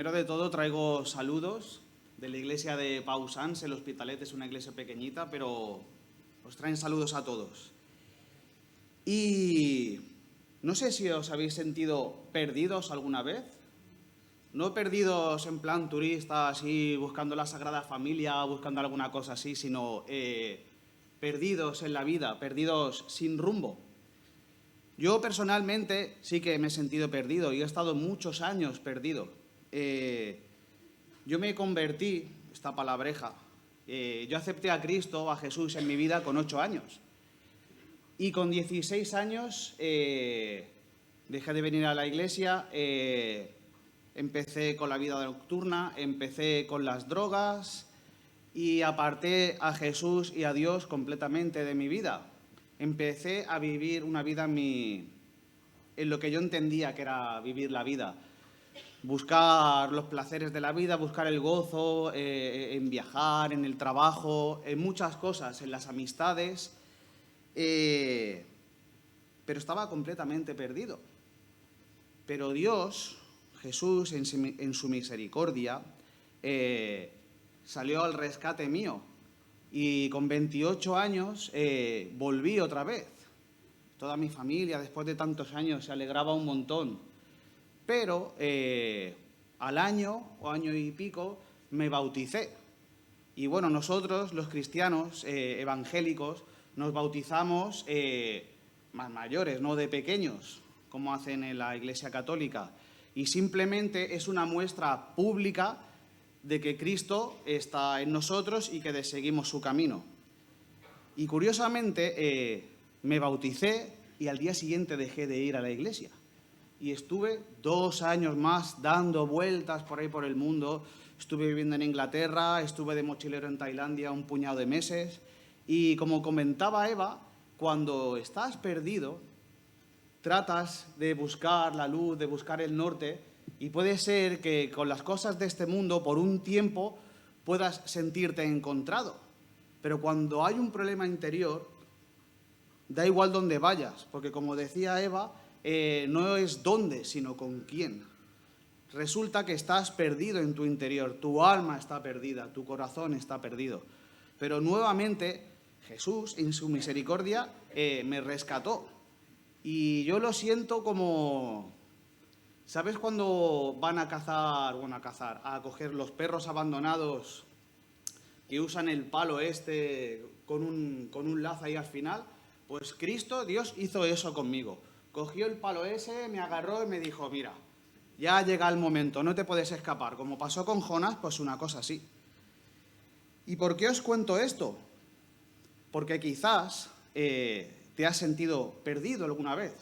Primero de todo traigo saludos de la iglesia de Pausans, el Hospitalet es una iglesia pequeñita, pero os traen saludos a todos. Y no sé si os habéis sentido perdidos alguna vez. No perdidos en plan turista, así buscando la Sagrada Familia, buscando alguna cosa así, sino perdidos en la vida, perdidos sin rumbo. Yo personalmente sí que me he sentido perdido y he estado muchos años perdido. Yo me convertí, esta palabreja, yo acepté a Cristo, a Jesús en mi vida con 8 años. Y con 16 años dejé de venir a la iglesia, empecé con la vida nocturna, empecé con las drogas y aparté a Jesús y a Dios completamente de mi vida. Empecé a vivir una vida en lo que yo entendía que era vivir la vida. Buscar los placeres de la vida, buscar el gozo en viajar, en el trabajo, en muchas cosas, en las amistades, pero estaba completamente perdido. Pero Dios, Jesús, en su misericordia, salió al rescate mío y con 28 años volví otra vez. Toda mi familia, después de tantos años, se alegraba un montón. Pero al año o año y pico me bauticé. Y bueno, nosotros, los cristianos evangélicos, nos bautizamos más mayores, no de pequeños, como hacen en la Iglesia Católica. Y simplemente es una muestra pública de que Cristo está en nosotros y que seguimos su camino. Y curiosamente me bauticé y al día siguiente dejé de ir a la iglesia. Y estuve 2 años más dando vueltas por ahí por el mundo. Estuve viviendo en Inglaterra, estuve de mochilero en Tailandia un puñado de meses. Y como comentaba Eva, cuando estás perdido, tratas de buscar la luz, de buscar el norte, y puede ser que con las cosas de este mundo, por un tiempo, puedas sentirte encontrado. Pero cuando hay un problema interior, da igual dónde vayas, porque como decía Eva, no es dónde, sino con quién. Resulta que estás perdido en tu interior, tu alma está perdida, tu corazón está perdido. Pero nuevamente Jesús, en su misericordia, me rescató. Y yo lo siento como... ¿Sabes cuando van a cazar, a coger los perros abandonados que usan el palo con un lazo ahí al final? Pues Cristo, Dios, hizo eso conmigo. Cogió el palo ese, me agarró y me dijo, mira, ya llega el momento, no te puedes escapar. Como pasó con Jonás, pues una cosa así. ¿Y por qué os cuento esto? Porque quizás te has sentido perdido alguna vez,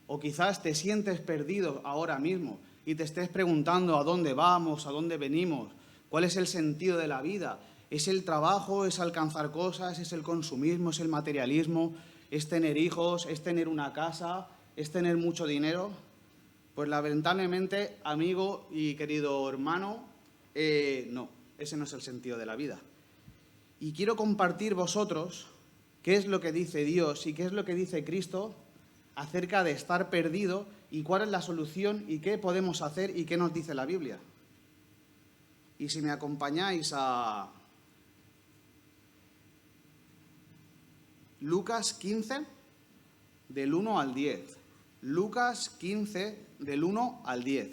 o quizás te sientes perdido ahora mismo y te estés preguntando a dónde vamos, a dónde venimos, cuál es el sentido de la vida. ¿Es el trabajo, es alcanzar cosas, es el consumismo, es el materialismo, es tener hijos, es tener una casa, es tener mucho dinero? Pues lamentablemente, amigo y querido hermano, no, ese no es el sentido de la vida. Y quiero compartir vosotros qué es lo que dice Dios y qué es lo que dice Cristo acerca de estar perdido y cuál es la solución y qué podemos hacer y qué nos dice la Biblia. Y si me acompañáis a Lucas 15, del 1 al 10. Lucas 15, del 1 al 10.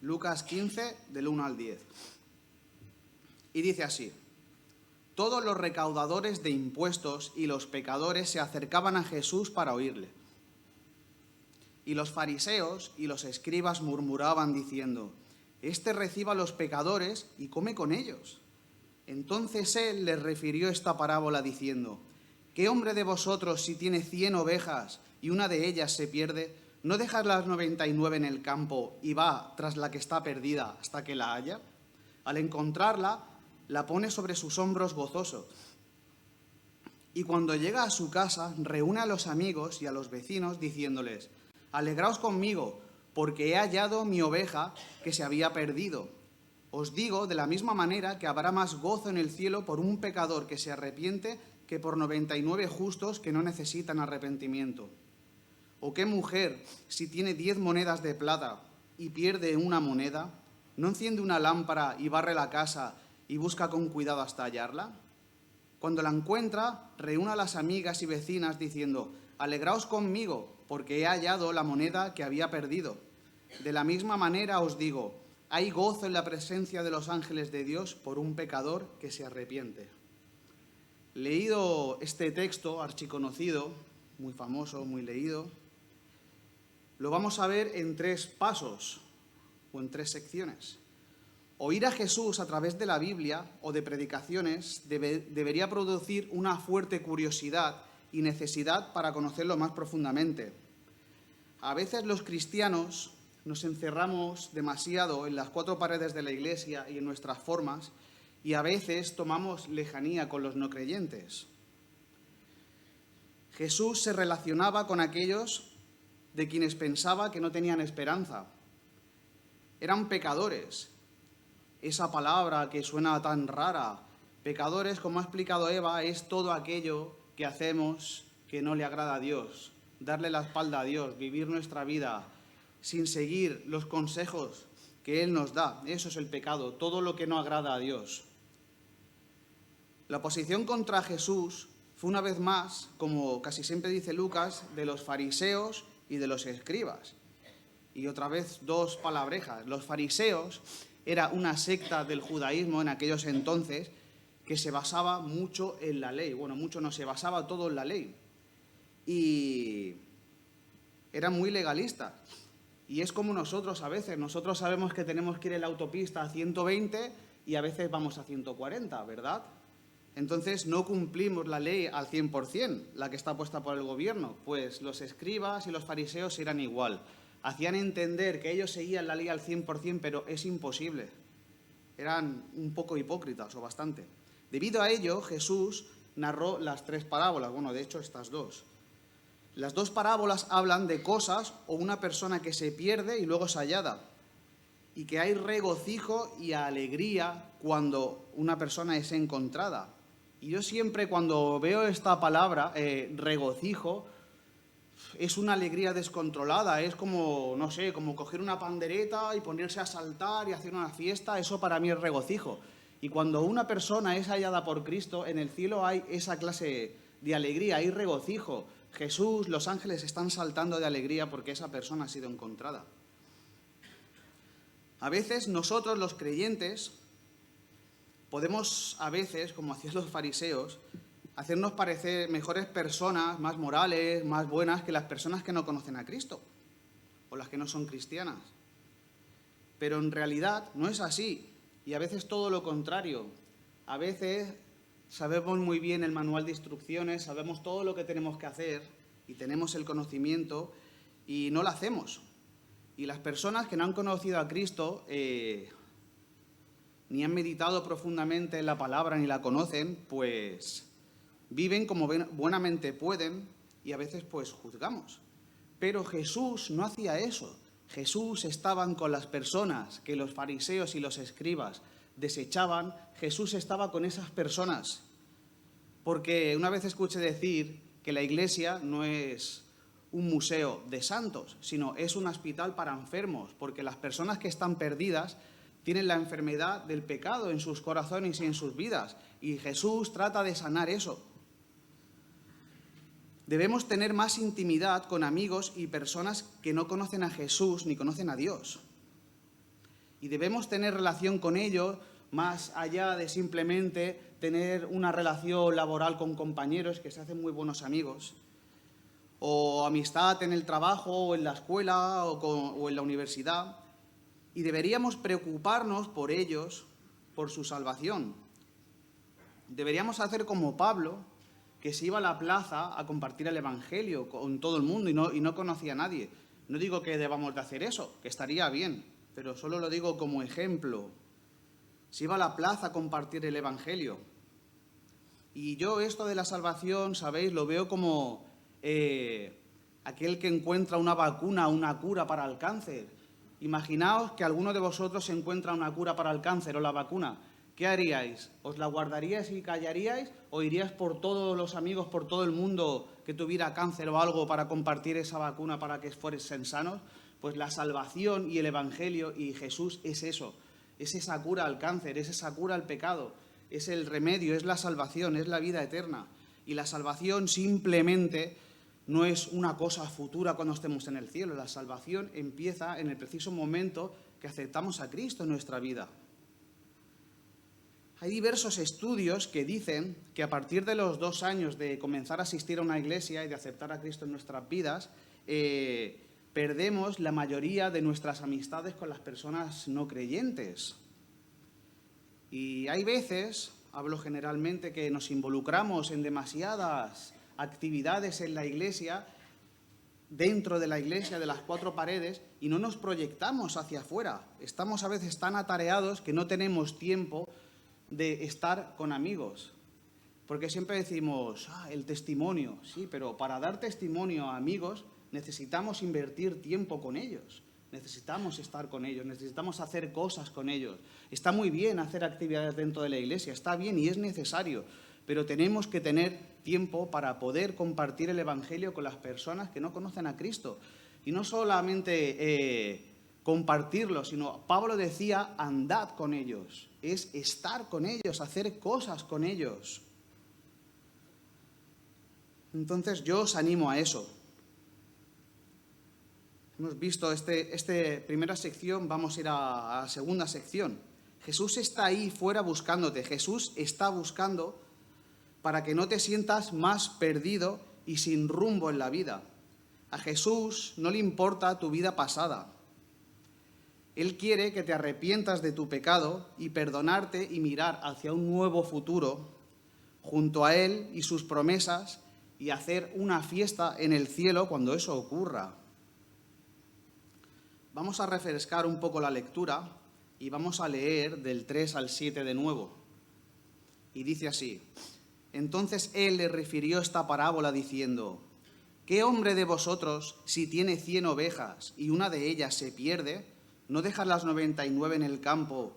Lucas 15, del 1 al 10. Y dice así: todos los recaudadores de impuestos y los pecadores se acercaban a Jesús para oírle. Y los fariseos y los escribas murmuraban diciendo, este recibe a los pecadores y come con ellos. Entonces él les refirió esta parábola diciendo, ¿qué hombre de vosotros, si tiene 100 ovejas y una de ellas se pierde, no deja las 99 en el campo y va tras la que está perdida hasta que la haya? Al encontrarla, la pone sobre sus hombros gozoso. Y cuando llega a su casa, reúne a los amigos y a los vecinos diciéndoles, alegraos conmigo, porque he hallado mi oveja que se había perdido. Os digo de la misma manera que habrá más gozo en el cielo por un pecador que se arrepiente que por 99 justos que no necesitan arrepentimiento? ¿O qué mujer, si tiene 10 monedas de plata y pierde una moneda, no enciende una lámpara y barre la casa y busca con cuidado hasta hallarla? Cuando la encuentra, reúne a las amigas y vecinas diciendo: «Alegraos conmigo, porque he hallado la moneda que había perdido». De la misma manera os digo, hay gozo en la presencia de los ángeles de Dios por un pecador que se arrepiente. Leído este texto archiconocido, muy famoso, muy leído, lo vamos a ver en 3 pasos o en 3 secciones. Oír a Jesús a través de la Biblia o de predicaciones debería producir una fuerte curiosidad y necesidad para conocerlo más profundamente. A veces los cristianos nos encerramos demasiado en las 4 paredes de la iglesia y en nuestras formas, y a veces tomamos lejanía con los no creyentes. Jesús se relacionaba con aquellos de quienes pensaba que no tenían esperanza. Eran pecadores. Esa palabra que suena tan rara, pecadores, como ha explicado Eva, es todo aquello que hacemos que no le agrada a Dios. Darle la espalda a Dios, vivir nuestra vida sin seguir los consejos que Él nos da. Eso es el pecado, todo lo que no agrada a Dios. La oposición contra Jesús fue una vez más, como casi siempre dice Lucas, de los fariseos y de los escribas. Y otra vez 2 palabrejas. Los fariseos era una secta del judaísmo en aquellos entonces que se basaba mucho en la ley. Bueno, mucho no, se basaba todo en la ley. Y eran muy legalistas. Y es como nosotros a veces. Nosotros sabemos que tenemos que ir en la autopista a 120 y a veces vamos a 140, ¿verdad? Entonces no cumplimos la ley al 100%, la que está puesta por el gobierno. Pues los escribas y los fariseos eran igual. Hacían entender que ellos seguían la ley al 100%, pero es imposible. Eran un poco hipócritas, o bastante. Debido a ello, Jesús narró las 3 parábolas, bueno, de hecho estas 2. Las 2 parábolas hablan de cosas o una persona que se pierde y luego es hallada, y que hay regocijo y alegría cuando una persona es encontrada. Y yo siempre cuando veo esta palabra, regocijo, es una alegría descontrolada, es como, no sé, como coger una pandereta y ponerse a saltar y hacer una fiesta, eso para mí es regocijo. Y cuando una persona es hallada por Cristo, en el cielo hay esa clase de alegría, hay regocijo. Jesús, los ángeles están saltando de alegría porque esa persona ha sido encontrada. A veces nosotros, los creyentes, podemos, a veces, como hacían los fariseos, hacernos parecer mejores personas, más morales, más buenas que las personas que no conocen a Cristo o las que no son cristianas. Pero en realidad no es así, y a veces todo lo contrario. A veces sabemos muy bien el manual de instrucciones, sabemos todo lo que tenemos que hacer y tenemos el conocimiento y no lo hacemos. Y las personas que no han conocido a Cristo ni han meditado profundamente en la palabra ni la conocen, pues viven como buenamente pueden y a veces pues juzgamos. Pero Jesús no hacía eso. Jesús estaba con las personas que los fariseos y los escribas desechaban. Jesús estaba con esas personas. Porque una vez escuché decir que la iglesia no es un museo de santos, sino es un hospital para enfermos, porque las personas que están perdidas tienen la enfermedad del pecado en sus corazones y en sus vidas, y Jesús trata de sanar eso. Debemos tener más intimidad con amigos y personas que no conocen a Jesús ni conocen a Dios. Y debemos tener relación con ellos más allá de simplemente tener una relación laboral con compañeros que se hacen muy buenos amigos, o amistad en el trabajo o en la escuela o en la universidad. Y deberíamos preocuparnos por ellos, por su salvación. Deberíamos hacer como Pablo, que se iba a la plaza a compartir el Evangelio con todo el mundo y no conocía a nadie. No digo que debamos de hacer eso, que estaría bien, pero solo lo digo como ejemplo. Se iba a la plaza a compartir el Evangelio. Y yo esto de la salvación, ¿sabéis? Lo veo como aquel que encuentra una vacuna, una cura para el cáncer. Imaginaos que alguno de vosotros encuentra una cura para el cáncer o la vacuna. ¿qué haríais? ¿Os la guardaríais y callaríais o iríais por todos los amigos, por todo el mundo que tuviera cáncer o algo para compartir esa vacuna para que fuesen sanos? Pues la salvación y el Evangelio y Jesús es eso, es esa cura al cáncer, es esa cura al pecado, es el remedio, es la salvación, es la vida eterna. Y la salvación simplemente no es una cosa futura cuando estemos en el cielo. La salvación empieza en el preciso momento que aceptamos a Cristo en nuestra vida. Hay diversos estudios que dicen que a partir de los 2 años de comenzar a asistir a una iglesia y de aceptar a Cristo en nuestras vidas, perdemos la mayoría de nuestras amistades con las personas no creyentes. Y hay veces, hablo generalmente, que nos involucramos en demasiadas actividades en la iglesia, dentro de la iglesia, de las 4 paredes, y no nos proyectamos hacia afuera. Estamos a veces tan atareados que no tenemos tiempo de estar con amigos. Porque siempre decimos, el testimonio, sí, pero para dar testimonio a amigos necesitamos invertir tiempo con ellos, necesitamos estar con ellos, necesitamos hacer cosas con ellos. Está muy bien hacer actividades dentro de la iglesia, está bien y es necesario, pero tenemos que tener tiempo para poder compartir el Evangelio con las personas que no conocen a Cristo. Y no solamente compartirlo, sino Pablo decía, andad con ellos, es estar con ellos, hacer cosas con ellos. Entonces yo os animo a eso. Hemos visto esta primera sección, vamos a ir a la segunda sección. Jesús está ahí fuera buscándote, Jesús está buscando para que no te sientas más perdido y sin rumbo en la vida. A Jesús no le importa tu vida pasada. Él quiere que te arrepientas de tu pecado y perdonarte y mirar hacia un nuevo futuro junto a Él y sus promesas y hacer una fiesta en el cielo cuando eso ocurra. Vamos a refrescar un poco la lectura y vamos a leer del 3 al 7 de nuevo. Y dice así: Entonces él le refirió esta parábola diciendo: ¿Qué hombre de vosotros, si tiene 100 ovejas y una de ellas se pierde, no deja las 99 en el campo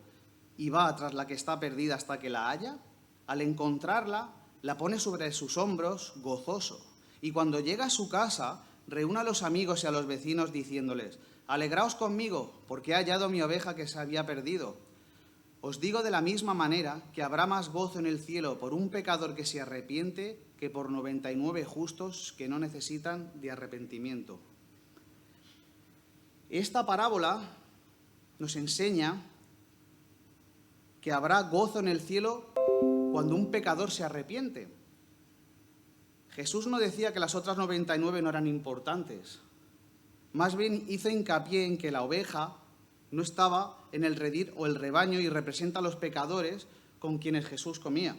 y va tras la que está perdida hasta que la haya? Al encontrarla, la pone sobre sus hombros gozoso. Y cuando llega a su casa, reúne a los amigos y a los vecinos diciéndoles: Alegraos conmigo, porque he hallado mi oveja que se había perdido. Os digo de la misma manera que habrá más gozo en el cielo por un pecador que se arrepiente que por 99 justos que no necesitan de arrepentimiento. Esta parábola nos enseña que habrá gozo en el cielo cuando un pecador se arrepiente. Jesús no decía que las otras 99 no eran importantes. Más bien hizo hincapié en que la oveja no estaba en el redil o el rebaño y representa a los pecadores con quienes Jesús comía.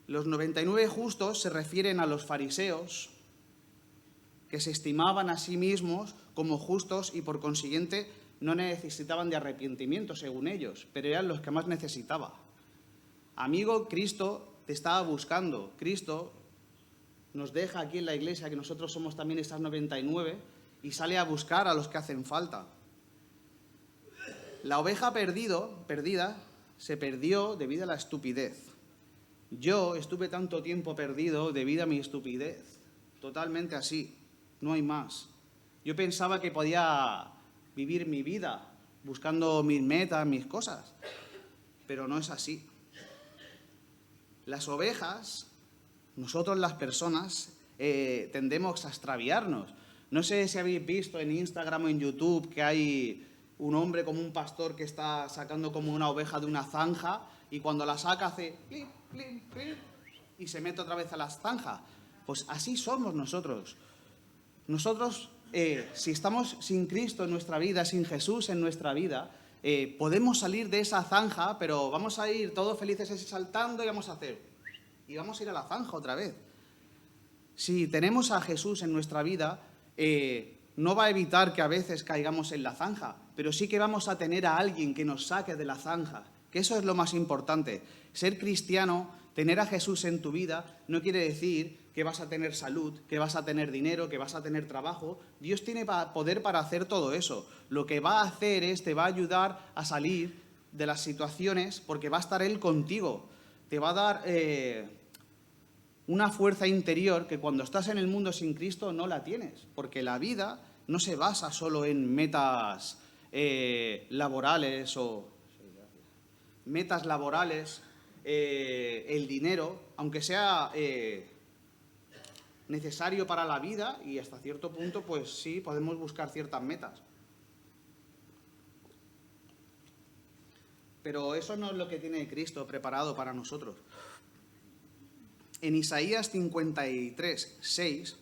Los 99 justos se refieren a los fariseos, que se estimaban a sí mismos como justos y por consiguiente no necesitaban de arrepentimiento según ellos, pero eran los que más necesitaba. Amigo, Cristo te estaba buscando. Cristo nos deja aquí en la iglesia que nosotros somos también esas 99 y sale a buscar a los que hacen falta. La oveja perdida se perdió debido a la estupidez. Yo estuve tanto tiempo perdido debido a mi estupidez. Totalmente así, no hay más. Yo pensaba que podía vivir mi vida buscando mis metas, mis cosas, pero no es así. Las ovejas, nosotros las personas, tendemos a extraviarnos. No sé si habéis visto en Instagram o en YouTube que hay un hombre como un pastor que está sacando como una oveja de una zanja y cuando la saca hace plip, plip, plip, y se mete otra vez a la zanja. Pues así somos nosotros. Nosotros, si estamos sin Cristo en nuestra vida, sin Jesús en nuestra vida, podemos salir de esa zanja, pero vamos a ir todos felices saltando y vamos a ir a la zanja otra vez. Si tenemos a Jesús en nuestra vida, no va a evitar que a veces caigamos en la zanja, pero sí que vamos a tener a alguien que nos saque de la zanja, que eso es lo más importante. Ser cristiano, tener a Jesús en tu vida, no quiere decir que vas a tener salud, que vas a tener dinero, que vas a tener trabajo. Dios tiene poder para hacer todo eso. Lo que va a hacer es te va a ayudar a salir de las situaciones porque va a estar Él contigo. Te va a dar una fuerza interior que cuando estás en el mundo sin Cristo no la tienes, porque la vida no se basa solo en metas laborales el dinero, aunque sea necesario para la vida y hasta cierto punto, pues sí, podemos buscar ciertas metas. Pero eso no es lo que tiene Cristo preparado para nosotros. En Isaías 53, 6,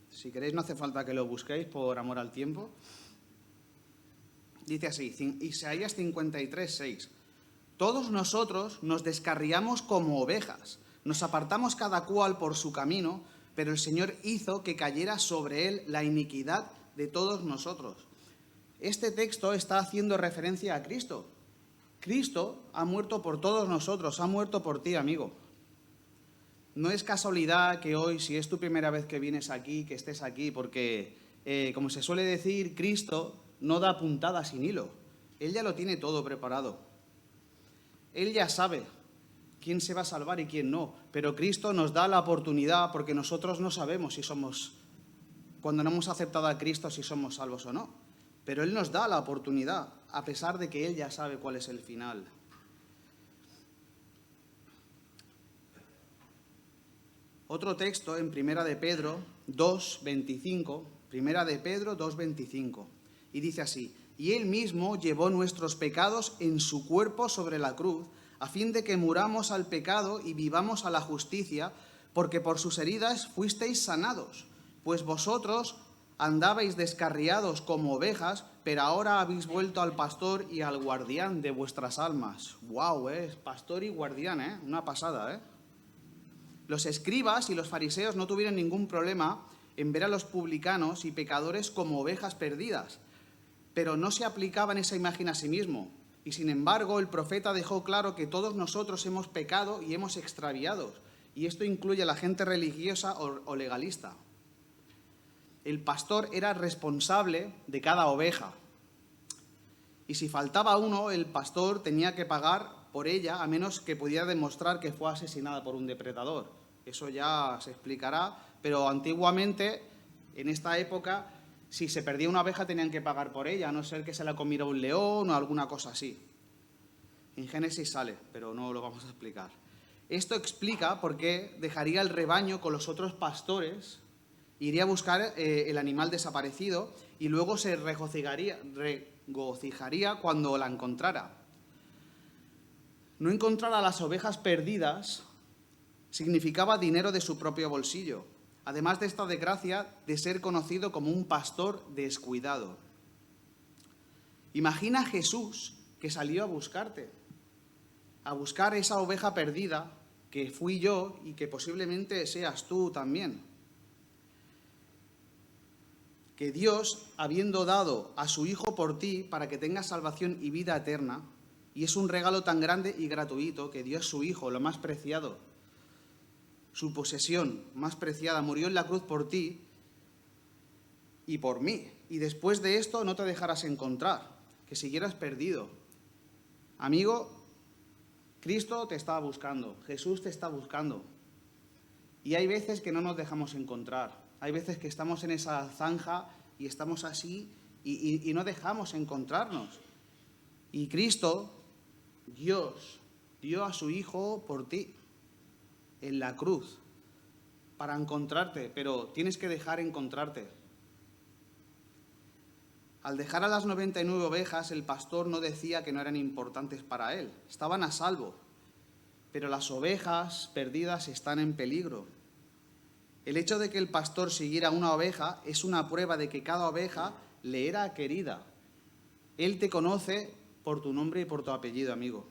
si queréis no hace falta que lo busquéis por amor al tiempo, dice así, Isaías 53, 6, todos nosotros nos descarriamos como ovejas, nos apartamos cada cual por su camino, pero el Señor hizo que cayera sobre él la iniquidad de todos nosotros. Este texto está haciendo referencia a Cristo. Cristo ha muerto por todos nosotros, ha muerto por ti, amigo. No es casualidad que hoy, si es tu primera vez que vienes aquí, que estés aquí, porque, como se suele decir, Cristo no da puntada sin hilo. Él ya lo tiene todo preparado. Él ya sabe quién se va a salvar y quién no, pero Cristo nos da la oportunidad porque nosotros no sabemos si somos, cuando no hemos aceptado a Cristo, si somos salvos o no. Pero Él nos da la oportunidad, a pesar de que Él ya sabe cuál es el final. Otro texto en Primera de Pedro 2:25, Primera de Pedro 2:25, y dice así, y Él mismo llevó nuestros pecados en su cuerpo sobre la cruz, a fin de que muramos al pecado y vivamos a la justicia, porque por sus heridas fuisteis sanados, pues vosotros andabais descarriados como ovejas, pero ahora habéis vuelto al pastor y al guardián de vuestras almas. ¡Guau! Pastor y guardián, una pasada, Los escribas y los fariseos no tuvieron ningún problema en ver a los publicanos y pecadores como ovejas perdidas, pero no se aplicaban esa imagen a sí mismo. Y sin embargo, el profeta dejó claro que todos nosotros hemos pecado y hemos extraviado, y esto incluye a la gente religiosa o legalista. El pastor era responsable de cada oveja, y si faltaba uno, el pastor tenía que pagar por ella, a menos que pudiera demostrar que fue asesinada por un depredador. Eso ya se explicará, pero antiguamente, en esta época, si se perdía una oveja tenían que pagar por ella, a no ser que se la comiera un león o alguna cosa así. En Génesis sale, pero no lo vamos a explicar. Esto explica por qué dejaría el rebaño con los otros pastores, iría a buscar el animal desaparecido y luego se regocijaría cuando la encontrara. No encontrar a las ovejas perdidas significaba dinero de su propio bolsillo, además de esta desgracia de ser conocido como un pastor descuidado. Imagina a Jesús que salió a buscarte, a buscar esa oveja perdida que fui yo y que posiblemente seas tú también. Que Dios, habiendo dado a su Hijo por ti para que tengas salvación y vida eterna, y es un regalo tan grande y gratuito que dio a su Hijo, lo más preciado, su posesión más preciada, murió en la cruz por ti y por mí. Y después de esto no te dejarás encontrar, que siguieras perdido. Amigo, Cristo te está buscando, Jesús te está buscando. Y hay veces que no nos dejamos encontrar. Hay veces que estamos en esa zanja y estamos así y no dejamos encontrarnos. Y Cristo, Dios, dio a su Hijo por ti en la cruz para encontrarte, pero tienes que dejar encontrarte. Al dejar a las 99 ovejas, el pastor no decía que no eran importantes para él, estaban a salvo, pero las ovejas perdidas están en peligro. El hecho de que el pastor siguiera una oveja es una prueba de que cada oveja le era querida. Él te conoce por tu nombre y por tu apellido, amigo.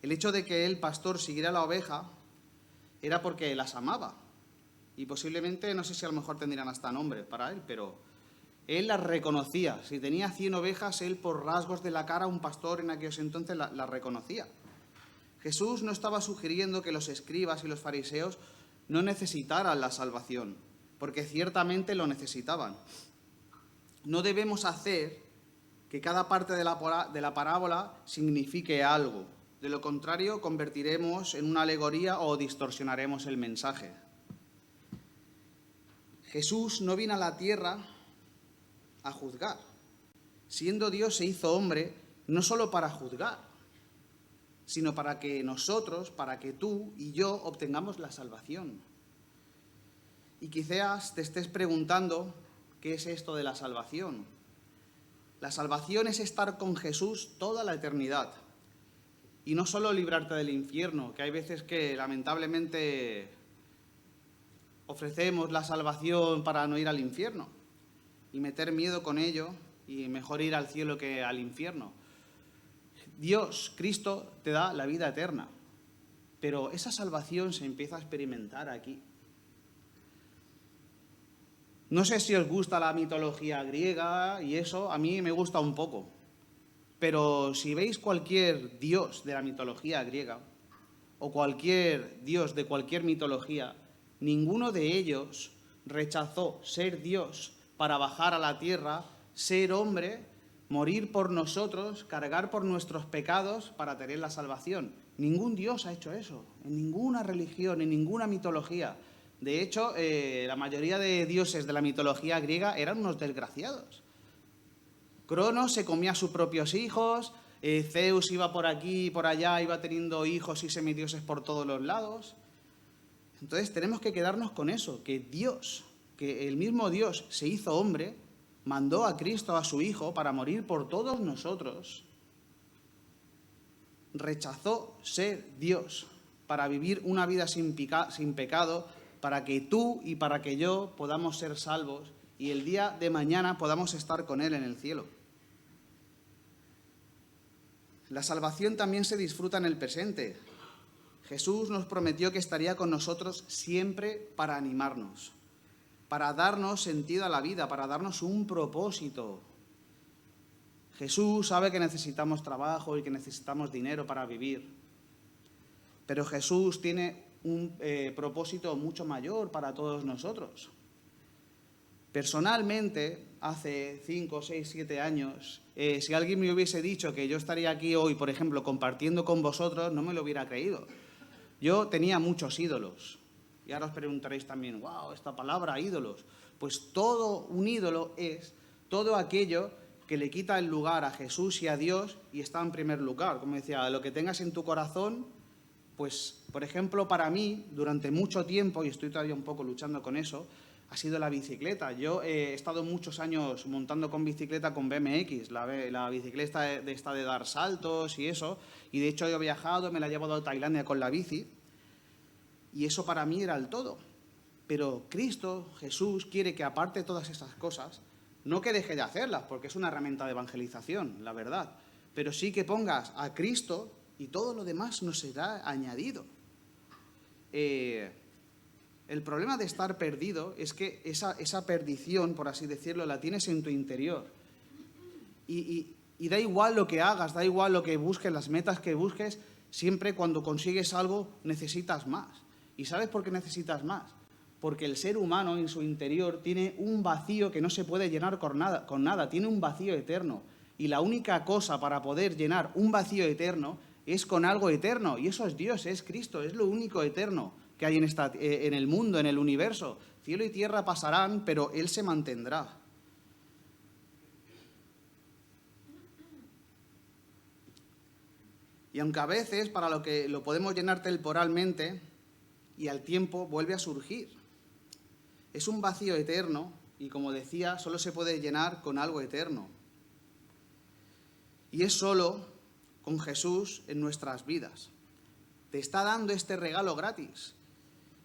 El hecho de que el pastor siguiera la oveja era porque las amaba. Y posiblemente, no sé si a lo mejor tendrían hasta nombre para él, pero él las reconocía. Si tenía 100 ovejas, él por rasgos de la cara, un pastor en aquellos entonces las reconocía. Jesús no estaba sugiriendo que los escribas y los fariseos no necesitaran la salvación, porque ciertamente lo necesitaban. No debemos hacer que cada parte de la parábola signifique algo. De lo contrario, convertiremos en una alegoría o distorsionaremos el mensaje. Jesús no vino a la tierra a juzgar. Siendo Dios, se hizo hombre no solo para juzgar, sino para que nosotros, para que tú y yo obtengamos la salvación. Y quizás te estés preguntando, ¿qué es esto de la salvación? La salvación es estar con Jesús toda la eternidad. Y no solo librarte del infierno, que hay veces que lamentablemente ofrecemos la salvación para no ir al infierno y meter miedo con ello, y mejor ir al cielo que al infierno. Dios, Cristo, te da la vida eterna, pero esa salvación se empieza a experimentar aquí. No sé si os gusta la mitología griega y eso, a mí me gusta un poco, pero si veis cualquier dios de la mitología griega o cualquier dios de cualquier mitología, ninguno de ellos rechazó ser Dios para bajar a la tierra, ser hombre, morir por nosotros, cargar por nuestros pecados para tener la salvación. Ningún dios ha hecho eso, en ninguna religión, en ninguna mitología. De hecho, la mayoría de dioses de la mitología griega eran unos desgraciados. Cronos se comía a sus propios hijos, Zeus iba por aquí y por allá, iba teniendo hijos y semidioses por todos los lados. Entonces tenemos que quedarnos con eso, que Dios, que el mismo Dios se hizo hombre, mandó a Cristo, a su Hijo, para morir por todos nosotros. Rechazó ser Dios para vivir una vida sin pecado, para que tú y para que yo podamos ser salvos y el día de mañana podamos estar con Él en el cielo. La salvación también se disfruta en el presente. Jesús nos prometió que estaría con nosotros siempre para animarnos, para darnos sentido a la vida, para darnos un propósito. Jesús sabe que necesitamos trabajo y que necesitamos dinero para vivir, pero Jesús tiene un propósito mucho mayor para todos nosotros. Personalmente, hace 5, 6, 7 años, si alguien me hubiese dicho que yo estaría aquí hoy, por ejemplo, compartiendo con vosotros, no me lo hubiera creído. Yo tenía muchos ídolos. Y ahora os preguntaréis también, wow, esta palabra, ídolos. Pues todo un ídolo es todo aquello que le quita el lugar a Jesús y a Dios y está en primer lugar. Como decía, lo que tengas en tu corazón, pues, por ejemplo, para mí, durante mucho tiempo, y estoy todavía un poco luchando con eso, ha sido la bicicleta. Yo he estado muchos años montando con bicicleta con BMX, la bicicleta esta de dar saltos y eso, y de hecho he viajado, me la he llevado a Tailandia con la bici, y eso para mí era el todo. Pero Cristo, Jesús, quiere que aparte de todas esas cosas, no que deje de hacerlas, porque es una herramienta de evangelización, la verdad, pero sí que pongas a Cristo y todo lo demás nos será añadido. El problema de estar perdido es que esa perdición, por así decirlo, la tienes en tu interior. Y da igual lo que hagas, da igual lo que busques, las metas que busques, siempre cuando consigues algo necesitas más. ¿Y sabes por qué necesitas más? Porque el ser humano en su interior tiene un vacío que no se puede llenar con nada, tiene un vacío eterno. Y la única cosa para poder llenar un vacío eterno es con algo eterno, y eso es Dios, es Cristo, es lo único eterno que hay en el mundo, en el universo. Cielo y tierra pasarán, pero Él se mantendrá. Y aunque a veces para lo que lo podemos llenar temporalmente y al tiempo vuelve a surgir. Es un vacío eterno y, como decía, solo se puede llenar con algo eterno. Y es solo con Jesús en nuestras vidas. Te está dando este regalo gratis.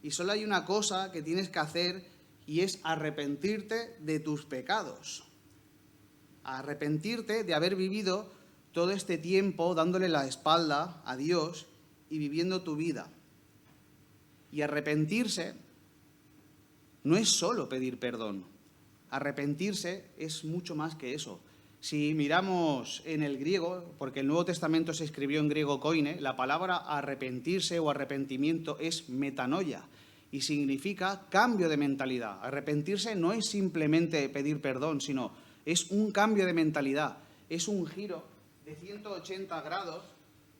Y solo hay una cosa que tienes que hacer y es arrepentirte de tus pecados. Arrepentirte de haber vivido todo este tiempo dándole la espalda a Dios y viviendo tu vida. Y arrepentirse no es solo pedir perdón. Arrepentirse es mucho más que eso. Si miramos en el griego, porque el Nuevo Testamento se escribió en griego koine, la palabra arrepentirse o arrepentimiento es metanoia y significa cambio de mentalidad. Arrepentirse no es simplemente pedir perdón, sino es un cambio de mentalidad. es un giro de 180 grados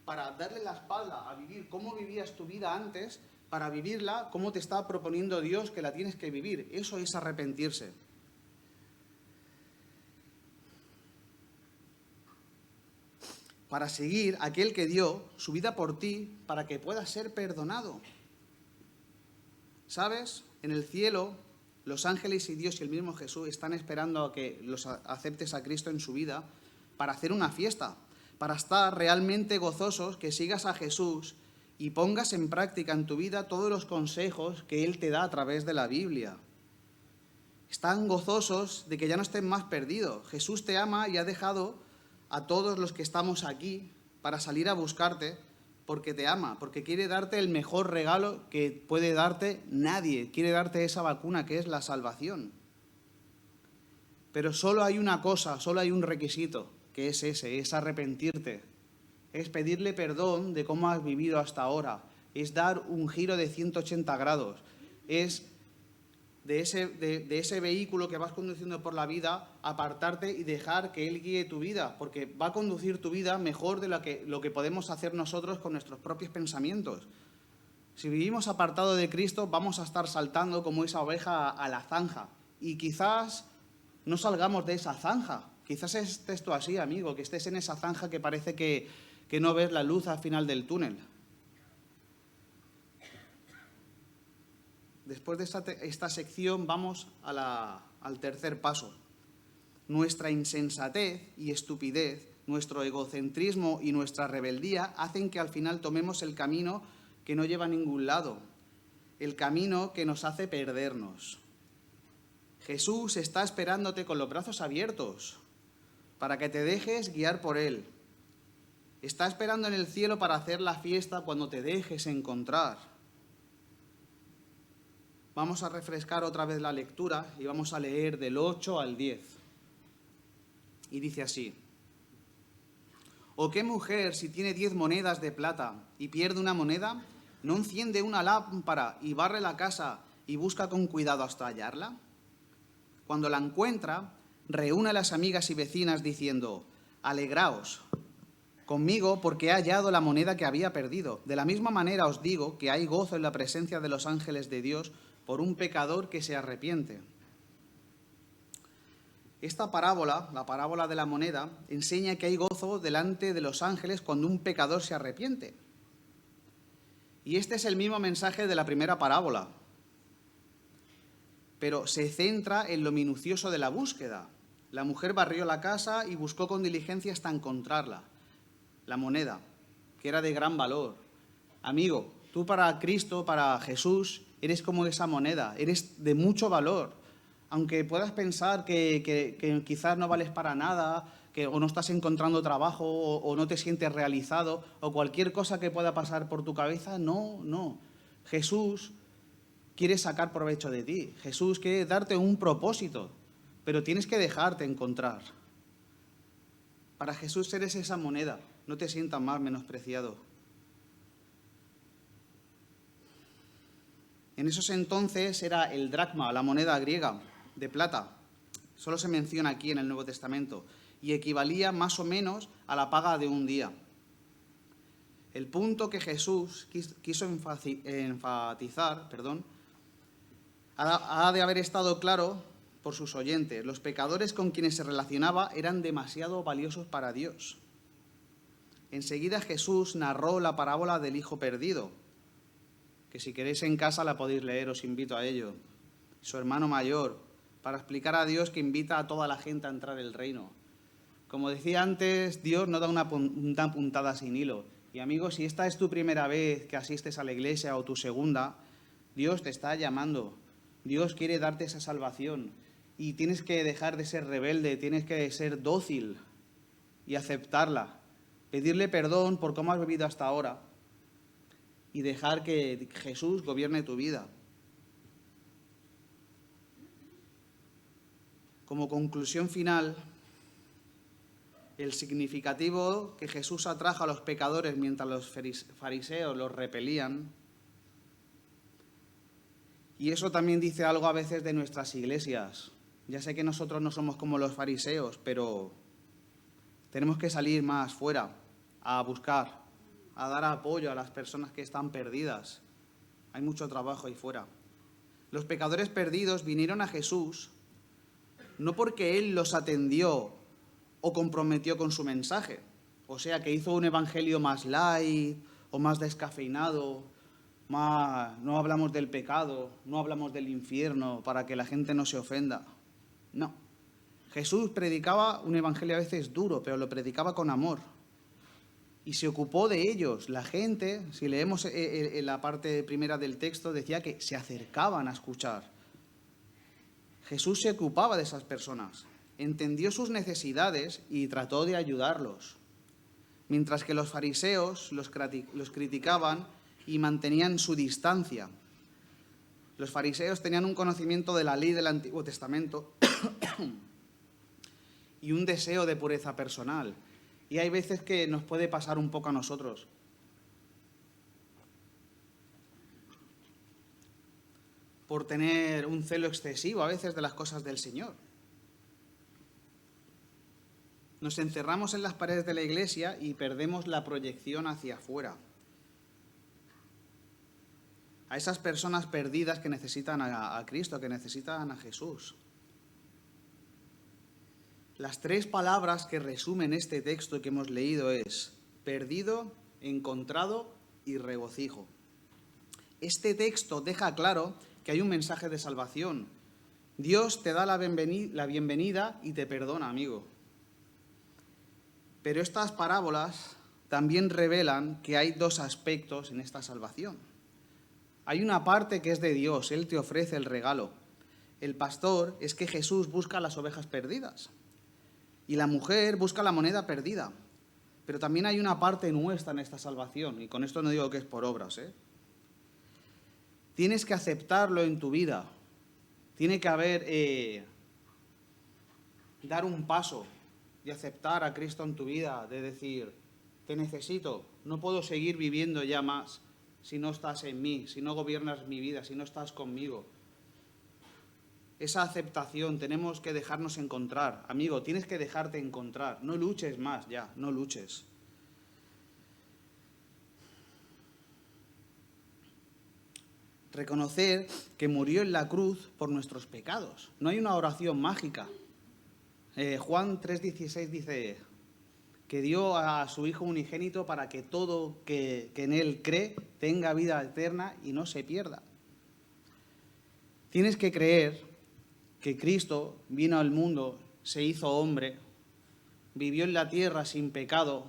para darle la espalda a vivir cómo vivías tu vida antes, para vivirla como te está proponiendo Dios que la tienes que vivir. Eso es arrepentirse. Para seguir a aquel que dio su vida por ti para que puedas ser perdonado. ¿Sabes? En el cielo, los ángeles y Dios y el mismo Jesús están esperando a que los aceptes a Cristo en su vida para hacer una fiesta, para estar realmente gozosos, que sigas a Jesús y pongas en práctica en tu vida todos los consejos que Él te da a través de la Biblia. Están gozosos de que ya no estén más perdidos. Jesús te ama y ha dejado a todos los que estamos aquí para salir a buscarte porque te ama, porque quiere darte el mejor regalo que puede darte nadie. Quiere darte esa vacuna que es la salvación. Pero solo hay una cosa, solo hay un requisito, que es ese, es arrepentirte. Es pedirle perdón de cómo has vivido hasta ahora. Es dar un giro de 180 grados. Es de ese vehículo que vas conduciendo por la vida, apartarte y dejar que Él guíe tu vida, porque va a conducir tu vida mejor de lo que podemos hacer nosotros con nuestros propios pensamientos. Si vivimos apartados de Cristo, vamos a estar saltando como esa oveja a la zanja. Y quizás no salgamos de esa zanja. Quizás estés tú así, amigo, que estés en esa zanja que parece que no ves la luz al final del túnel. Después de esta sección vamos al tercer paso. Nuestra insensatez y estupidez, nuestro egocentrismo y nuestra rebeldía hacen que al final tomemos el camino que no lleva a ningún lado, el camino que nos hace perdernos. Jesús está esperándote con los brazos abiertos para que te dejes guiar por Él. Está esperando en el cielo para hacer la fiesta cuando te dejes encontrar. Vamos a refrescar otra vez la lectura y vamos a leer del 8 al 10. Y dice así: ¿O qué mujer, si tiene 10 monedas de plata y pierde una moneda, no enciende una lámpara y barre la casa y busca con cuidado hasta hallarla? Cuando la encuentra, reúne a las amigas y vecinas diciendo: «Alegraos conmigo porque he hallado la moneda que había perdido». De la misma manera os digo que hay gozo en la presencia de los ángeles de Dios por un pecador que se arrepiente. Esta parábola, la parábola de la moneda, enseña que hay gozo delante de los ángeles cuando un pecador se arrepiente. Y este es el mismo mensaje de la primera parábola, pero se centra en lo minucioso de la búsqueda. La mujer barrió la casa y buscó con diligencia hasta encontrarla, la moneda, que era de gran valor. Amigo, tú para Cristo, para Jesús, eres como esa moneda, eres de mucho valor. Aunque puedas pensar que quizás no vales para nada, o no estás encontrando trabajo, o no te sientes realizado, o cualquier cosa que pueda pasar por tu cabeza, no. Jesús quiere sacar provecho de ti. Jesús quiere darte un propósito, pero tienes que dejarte encontrar. Para Jesús eres esa moneda, no te sientas más menospreciado. En esos entonces era el dracma, la moneda griega de plata. Solo se menciona aquí en el Nuevo Testamento. Y equivalía más o menos a la paga de un día. El punto que Jesús quiso enfatizar, ha de haber estado claro por sus oyentes. Los pecadores con quienes se relacionaba eran demasiado valiosos para Dios. Enseguida Jesús narró la parábola del hijo perdido, que si queréis en casa la podéis leer, os invito a ello. Su hermano mayor, para explicar a Dios que invita a toda la gente a entrar al reino. Como decía antes, Dios no da una puntada sin hilo. Y amigos, si esta es tu primera vez que asistes a la iglesia o tu segunda, Dios te está llamando. Dios quiere darte esa salvación. Y tienes que dejar de ser rebelde, tienes que ser dócil y aceptarla. Pedirle perdón por cómo has vivido hasta ahora y dejar que Jesús gobierne tu vida. Como conclusión final, el significativo que Jesús atrajo a los pecadores mientras los fariseos los repelían, y eso también dice algo a veces de nuestras iglesias. Ya sé que nosotros no somos como los fariseos, pero Tenemos que salir más fuera a buscar, a dar apoyo a las personas que están perdidas. Hay mucho trabajo ahí fuera. Los pecadores perdidos vinieron a Jesús no porque Él los atendió o comprometió con su mensaje, o sea, que hizo un evangelio más light o más descafeinado, no hablamos del pecado, no hablamos del infierno para que la gente no se ofenda. No. Jesús predicaba un evangelio a veces duro, pero lo predicaba con amor. Y se ocupó de ellos. La gente, si leemos la parte primera del texto, decía que se acercaban a escuchar. Jesús se ocupaba de esas personas, entendió sus necesidades y trató de ayudarlos. Mientras que los fariseos los criticaban y mantenían su distancia. Los fariseos tenían un conocimiento de la ley del Antiguo Testamento y un deseo de pureza personal. Y hay veces que nos puede pasar un poco a nosotros. Por tener un celo excesivo a veces de las cosas del Señor. Nos encerramos en las paredes de la iglesia y perdemos la proyección hacia afuera. A esas personas perdidas que necesitan a Cristo, que necesitan a Jesús. Las 3 palabras que resumen este texto que hemos leído es perdido, encontrado y regocijo. Este texto deja claro que hay un mensaje de salvación. Dios te da la bienvenida y te perdona, amigo. Pero estas parábolas también revelan que hay 2 aspectos en esta salvación. Hay una parte que es de Dios, Él te ofrece el regalo. El pastor es que Jesús busca las ovejas perdidas. Y la mujer busca la moneda perdida. Pero también hay una parte nuestra en esta salvación. Y con esto no digo que es por obras, Tienes que aceptarlo en tu vida. Tiene que haber, dar un paso de aceptar a Cristo en tu vida, de decir, te necesito, no puedo seguir viviendo ya más si no estás en mí, si no gobiernas mi vida, si no estás conmigo. Esa aceptación tenemos que dejarnos encontrar. Amigo, tienes que dejarte encontrar. No luches más ya, no luches. Reconocer que murió en la cruz por nuestros pecados. No hay una oración mágica. Juan 3,16 dice que dio a su Hijo unigénito para que todo que en Él cree tenga vida eterna y no se pierda. Tienes que creer que Cristo vino al mundo, se hizo hombre, vivió en la tierra sin pecado,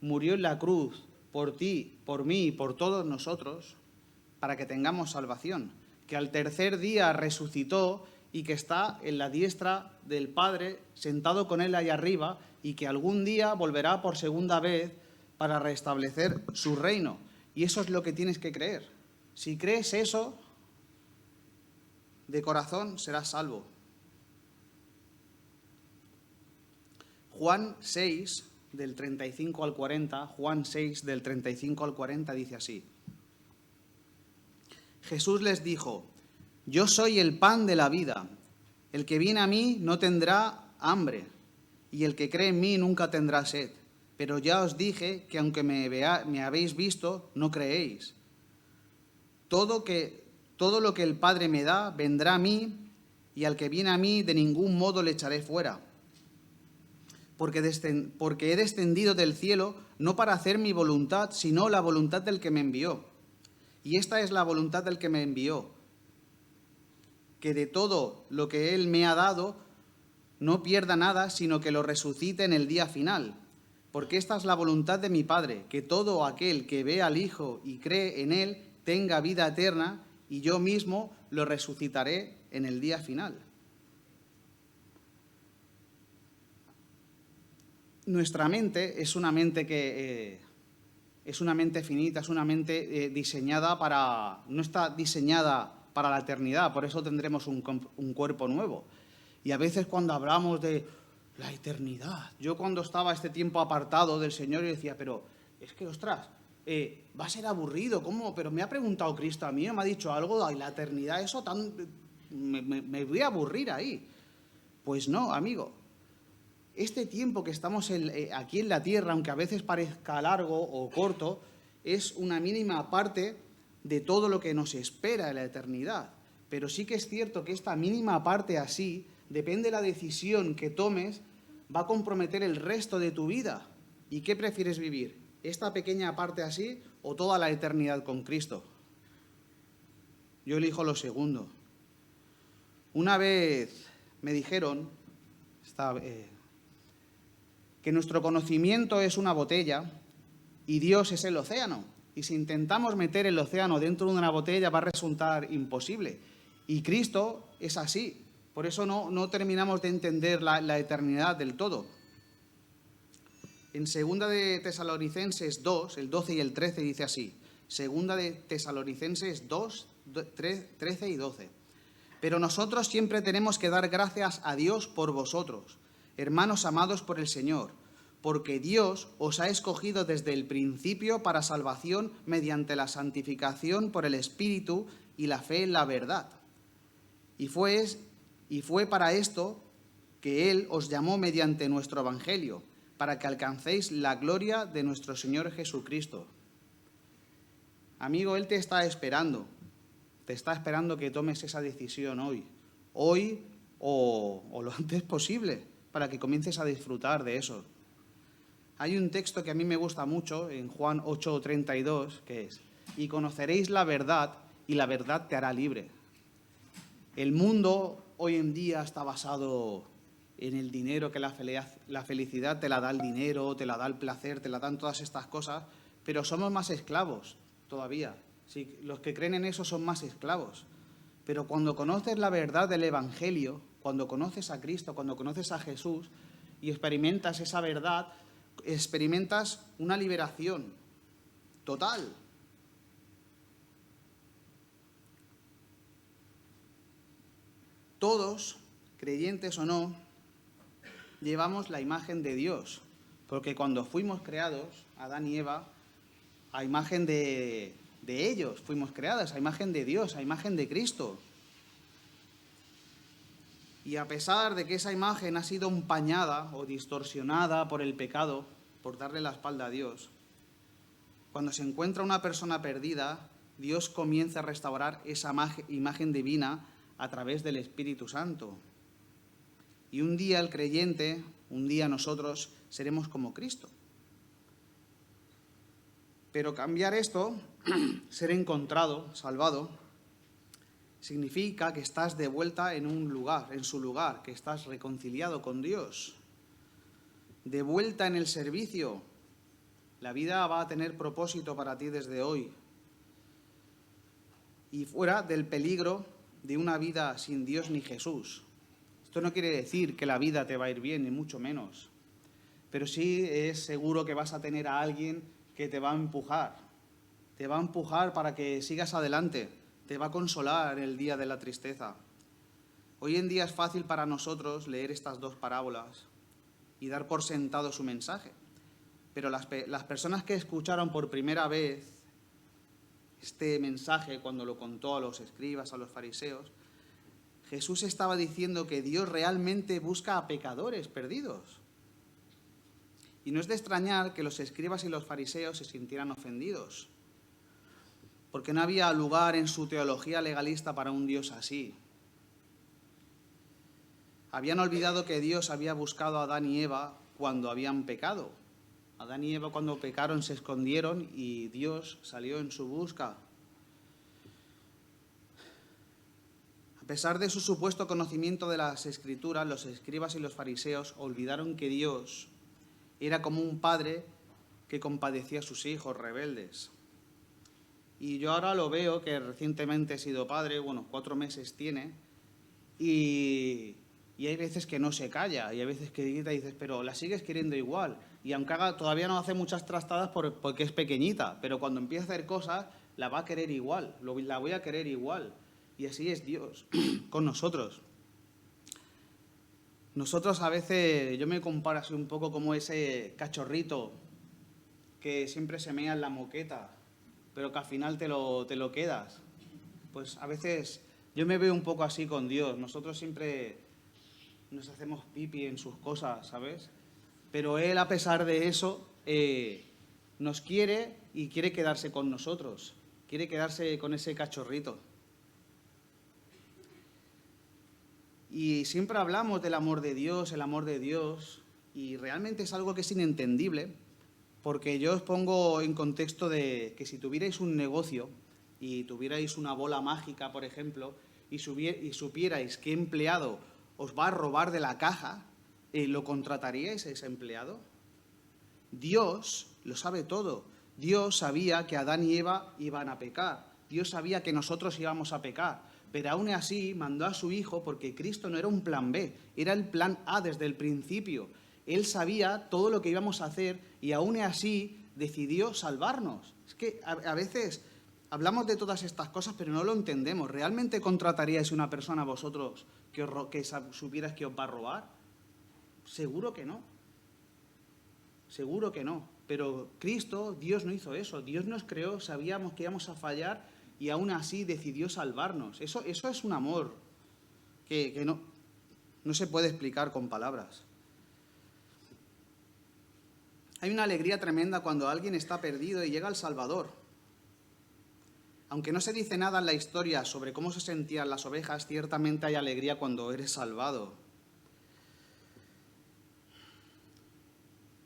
murió en la cruz por ti, por mí y por todos nosotros, para que tengamos salvación, que al tercer día resucitó y que está en la diestra del Padre, sentado con Él allá arriba, y que algún día volverá por segunda vez para restablecer su reino. Y eso es lo que tienes que creer. Si crees eso, de corazón serás salvo. Juan 6, del 35 al 40, Juan 6, del 35 al 40, dice así. Jesús les dijo, yo soy el pan de la vida. El que viene a mí no tendrá hambre, y el que cree en mí nunca tendrá sed. Pero ya os dije que aunque me habéis visto, no creéis. Todo lo que el Padre me da vendrá a mí, y al que viene a mí de ningún modo le echaré fuera. Porque he descendido del cielo no para hacer mi voluntad, sino la voluntad del que me envió. Y esta es la voluntad del que me envió, que de todo lo que Él me ha dado no pierda nada, sino que lo resucite en el día final. Porque esta es la voluntad de mi Padre, que todo aquel que ve al Hijo y cree en Él tenga vida eterna, y yo mismo lo resucitaré en el día final. Nuestra mente es una mente que es una mente finita, es una mente diseñada no está diseñada para la eternidad, por eso tendremos un cuerpo nuevo. Y a veces cuando hablamos de la eternidad, yo cuando estaba este tiempo apartado del Señor, yo decía, pero es que, ostras, va a ser aburrido, ¿cómo? Pero me ha preguntado Cristo a mí, me ha dicho algo, ay, la eternidad, eso me voy a aburrir ahí. Pues no, amigo. este tiempo que estamos aquí en la tierra, aunque a veces parezca largo o corto, es una mínima parte de todo lo que nos espera en la eternidad. Pero sí que es cierto que esta mínima parte así, depende de la decisión que tomes, va a comprometer el resto de tu vida. ¿Y qué prefieres vivir? ¿Esta pequeña parte así o toda la eternidad con Cristo? Yo elijo lo segundo. Una vez me dijeron que nuestro conocimiento es una botella y Dios es el océano. Y si intentamos meter el océano dentro de una botella va a resultar imposible. Y Cristo es así. Por eso no terminamos de entender la eternidad del todo. En 2 de Tesalonicenses 2, el 12 y el 13 dice así. 2 de Tesalonicenses 2, 13 y 12. Pero nosotros siempre tenemos que dar gracias a Dios por vosotros, hermanos amados por el Señor, porque Dios os ha escogido desde el principio para salvación mediante la santificación por el Espíritu y la fe en la verdad. Y fue para esto que Él os llamó mediante nuestro Evangelio, para que alcancéis la gloria de nuestro Señor Jesucristo. Amigo, Él te está esperando que tomes esa decisión hoy o lo antes posible, para que comiences a disfrutar de eso. Hay un texto que a mí me gusta mucho, en Juan 8:32, que es: y conoceréis la verdad, y la verdad te hará libre. El mundo hoy en día está basado en el dinero, que la felicidad te la da el dinero, te la da el placer, te la dan todas estas cosas, pero somos más esclavos todavía. Sí, los que creen en eso son más esclavos. Pero cuando conoces la verdad del Evangelio, cuando conoces a Cristo, cuando conoces a Jesús y experimentas esa verdad, experimentas una liberación total. Todos, creyentes o no, llevamos la imagen de Dios, porque cuando fuimos creados, Adán y Eva, a imagen de ellos fuimos creados, a imagen de Dios, a imagen de Cristo. Y a pesar de que esa imagen ha sido empañada o distorsionada por el pecado, por darle la espalda a Dios, cuando se encuentra una persona perdida, Dios comienza a restaurar esa imagen divina a través del Espíritu Santo. Y un día el creyente, un día nosotros seremos como Cristo. Pero cambiar esto, ser encontrado, salvado, significa que estás de vuelta en un lugar, en su lugar, que estás reconciliado con Dios. De vuelta en el servicio. La vida va a tener propósito para ti desde hoy. Y fuera del peligro de una vida sin Dios ni Jesús. Esto no quiere decir que la vida te va a ir bien, ni mucho menos. Pero sí es seguro que vas a tener a alguien que te va a empujar. Te va a empujar para que sigas adelante. Te va a consolar en el día de la tristeza. Hoy en día es fácil para nosotros leer estas dos parábolas y dar por sentado su mensaje. Pero las personas que escucharon por primera vez este mensaje, cuando lo contó a los escribas, a los fariseos, Jesús estaba diciendo que Dios realmente busca a pecadores perdidos. Y no es de extrañar que los escribas y los fariseos se sintieran ofendidos, porque no había lugar en su teología legalista para un Dios así. Habían olvidado que Dios había buscado a Adán y Eva cuando habían pecado. Adán y Eva cuando pecaron se escondieron y Dios salió en su busca. A pesar de su supuesto conocimiento de las Escrituras, los escribas y los fariseos olvidaron que Dios era como un padre que compadecía a sus hijos rebeldes. Y yo ahora lo veo, que recientemente he sido padre, 4 meses tiene, y hay veces que no se calla, y hay veces que grita y dices, pero la sigues queriendo igual. Y aunque todavía no hace muchas trastadas porque es pequeñita, pero cuando empieza a hacer cosas, la va a querer igual, la voy a querer igual. Y así es Dios con nosotros. Nosotros a veces, yo me comparo así un poco como ese cachorrito que siempre se mea en la moqueta, pero que al final te lo quedas. Pues a veces yo me veo un poco así con Dios. Nosotros siempre nos hacemos pipi en sus cosas, ¿sabes? Pero Él, a pesar de eso, nos quiere y quiere quedarse con nosotros, quiere quedarse con ese cachorrito. Y siempre hablamos del amor de Dios, el amor de Dios, y realmente es algo que es inentendible, porque yo os pongo en contexto de que si tuvierais un negocio y tuvierais una bola mágica, por ejemplo, y supierais qué empleado os va a robar de la caja, ¿lo contrataríais a ese empleado? Dios lo sabe todo. Dios sabía que Adán y Eva iban a pecar. Dios sabía que nosotros íbamos a pecar. Pero aún así mandó a su Hijo porque Cristo no era un plan B, era el plan A desde el principio. Él sabía todo lo que íbamos a hacer y aún así decidió salvarnos. Es que a veces hablamos de todas estas cosas pero no lo entendemos. ¿Realmente contrataríais una persona a vosotros que supieras que os va a robar? Seguro que no. Seguro que no. Pero Cristo, Dios no hizo eso. Dios nos creó, sabíamos que íbamos a fallar y aún así decidió salvarnos. Eso es un amor que no se puede explicar con palabras. Hay una alegría tremenda cuando alguien está perdido y llega al Salvador. Aunque no se dice nada en la historia sobre cómo se sentían las ovejas, ciertamente hay alegría cuando eres salvado.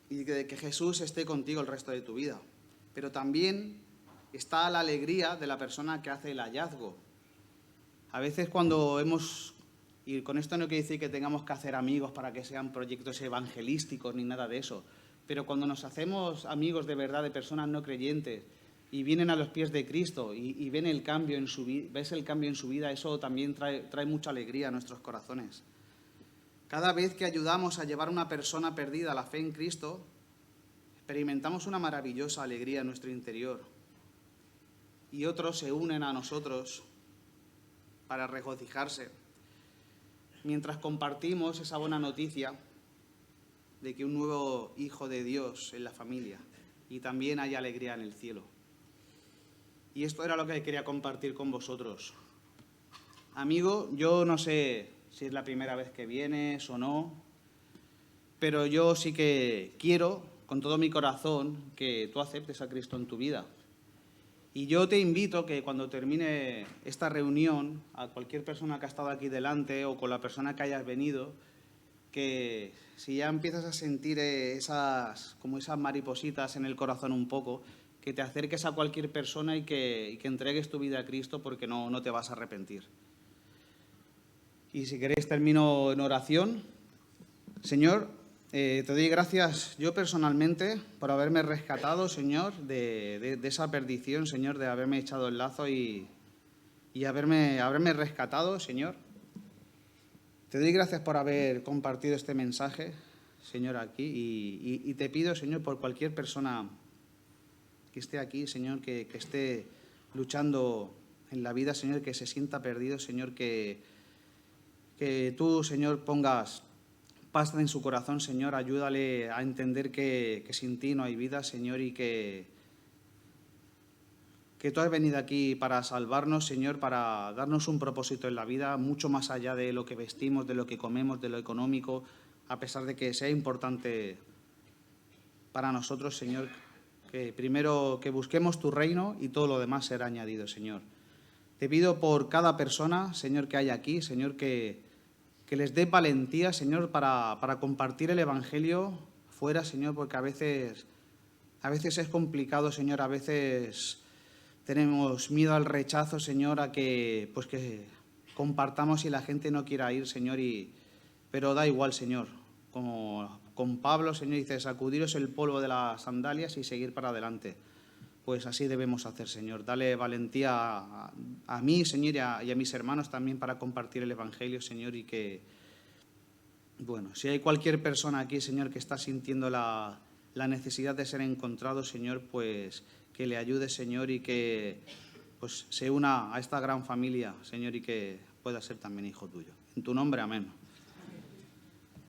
Y que Jesús esté contigo el resto de tu vida. Pero también está la alegría de la persona que hace el hallazgo. A veces y con esto no quiere decir que tengamos que hacer amigos para que sean proyectos evangelísticos ni nada de eso, pero cuando nos hacemos amigos de verdad de personas no creyentes y vienen a los pies de Cristo y ven el cambio en su vida, ves el cambio en su vida, eso también trae mucha alegría a nuestros corazones. Cada vez que ayudamos a llevar a una persona perdida a la fe en Cristo, experimentamos una maravillosa alegría en nuestro interior. Y otros se unen a nosotros para regocijarse, mientras compartimos esa buena noticia de que un nuevo hijo de Dios en la familia y también hay alegría en el cielo. Y esto era lo que quería compartir con vosotros. Amigo, yo no sé si es la primera vez que vienes o no, pero yo sí que quiero, con todo mi corazón, que tú aceptes a Cristo en tu vida. Y yo te invito que cuando termine esta reunión, a cualquier persona que ha estado aquí delante o con la persona que hayas venido, que si ya empiezas a sentir esas maripositas en el corazón un poco, que te acerques a cualquier persona y que entregues tu vida a Cristo porque no te vas a arrepentir. Y si queréis termino en oración. Señor, te doy gracias yo personalmente por haberme rescatado, Señor, de esa perdición, Señor, de haberme echado el lazo y haberme rescatado, Señor. Te doy gracias por haber compartido este mensaje, Señor, aquí y te pido, Señor, por cualquier persona que esté aquí, Señor, que esté luchando en la vida, Señor, que se sienta perdido, Señor, que tú, Señor, pongas paz en su corazón, Señor, ayúdale a entender que sin ti no hay vida, Señor, y que tú has venido aquí para salvarnos, Señor, para darnos un propósito en la vida, mucho más allá de lo que vestimos, de lo que comemos, de lo económico, a pesar de que sea importante para nosotros, Señor, que primero que busquemos tu reino y todo lo demás será añadido, Señor. Te pido por cada persona, Señor, que hay aquí, Señor, que les dé valentía, Señor, para compartir el Evangelio fuera, Señor, porque a veces es complicado, Señor, a veces tenemos miedo al rechazo, Señor, a que compartamos y la gente no quiera ir, Señor, pero da igual, Señor. Como con Pablo, Señor, dice, sacudiros el polvo de las sandalias y seguir para adelante. Pues así debemos hacer, Señor. Dale valentía a mí, Señor, y a mis hermanos también para compartir el Evangelio, Señor, y que, bueno, si hay cualquier persona aquí, Señor, que está sintiendo la necesidad de ser encontrado, Señor, pues que le ayude, Señor, y que pues se una a esta gran familia, Señor, y que pueda ser también hijo tuyo. En tu nombre, amén.